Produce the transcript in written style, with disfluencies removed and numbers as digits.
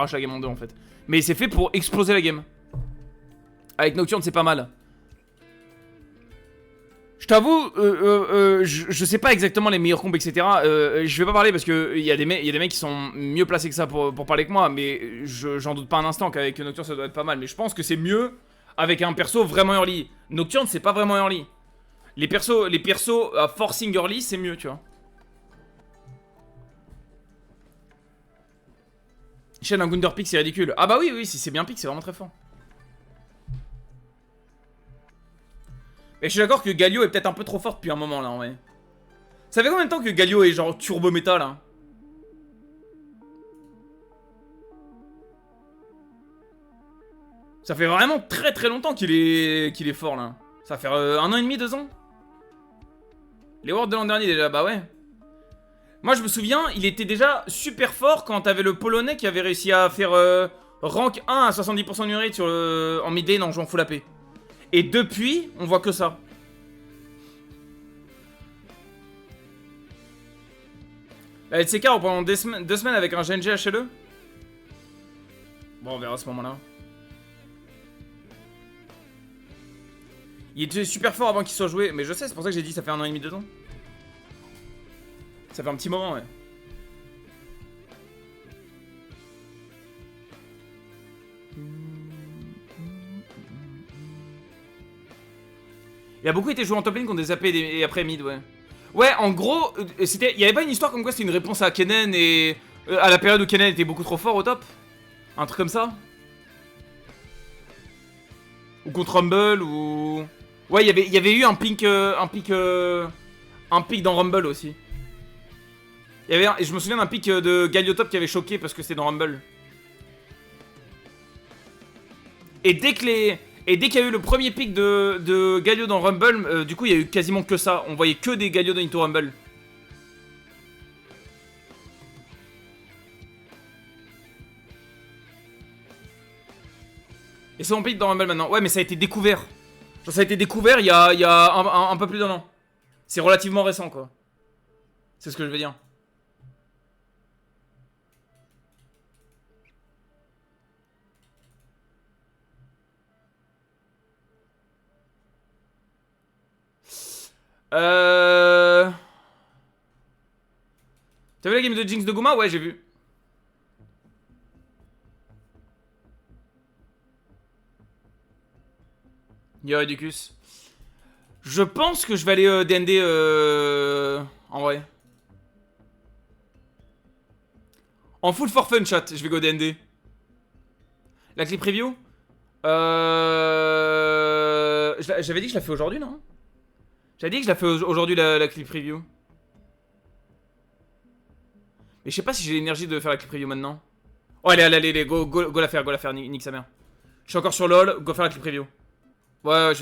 arrache la game en deux en fait. Mais c'est fait pour exploser la game. Avec Nocturne c'est pas mal. Je t'avoue, je sais pas exactement les meilleurs combos, etc. Je vais pas parler parce que y a des mecs qui sont mieux placés que ça pour parler que moi. Mais j'en doute pas un instant qu'avec Nocturne ça doit être pas mal. Mais je pense que c'est mieux avec un perso vraiment early. Nocturne c'est pas vraiment early. Les persos à forcing early c'est mieux, tu vois. Shen en Gunder pick c'est ridicule. Ah bah oui, si c'est bien pick c'est vraiment très fort. Mais je suis d'accord que Galio est peut-être un peu trop fort depuis un moment là en vrai. Ça fait combien de temps que Galio est genre turbo méta là? Ça fait vraiment très longtemps qu'il est fort là. Ça fait 1 an et demi, 2 ans. Les Worlds de l'an dernier déjà, bah ouais. Moi je me souviens, il était déjà super fort quand t'avais le Polonais qui avait réussi à faire rank 1 à 70% de rate en mid lane en jouant full AP. Et depuis, on voit que ça. La LCK pendant 2 semaines avec un GNG HLE. Bon, on verra à ce moment-là. Il était super fort avant qu'il soit joué. Mais je sais, c'est pour ça que j'ai dit ça fait 1 an et demi, 2 ans. Ça fait un petit moment, ouais. Il a beaucoup été joué en top lane contre des AP et après mid, ouais. Ouais, en gros, il y avait pas une histoire comme quoi c'était une réponse à Kennen et à la période où Kennen était beaucoup trop fort au top? Un truc comme ça? Ou contre Rumble ou... Ouais, il y avait eu un pick dans Rumble aussi. Je me souviens d'un pick de Galio top qui avait choqué parce que c'était dans Rumble. Et dès qu'il y a eu le premier pick de Galio dans Rumble, du coup il y a eu quasiment que ça. On voyait que des Galio dans Into Rumble. Et c'est mon pick dans Rumble maintenant. Ouais, mais ça a été découvert. Genre, ça a été découvert il y a un peu plus d'1 an. C'est relativement récent, quoi. C'est ce que je veux dire. T'as vu la game de Jinx de Guma? Ouais, j'ai vu. Yo, Edicus. Je pense que je vais aller DND en vrai. En full for fun, chat, je vais go DND. La clip preview j'avais dit que je la fais aujourd'hui, non? J'avais dit que je la fais aujourd'hui, la clip preview. Mais je sais pas si j'ai l'énergie de faire la clip preview maintenant. Oh, allez, go la faire, nique sa mère. Je suis encore sur LoL, go faire la clip preview. Ouais, je vais la faire.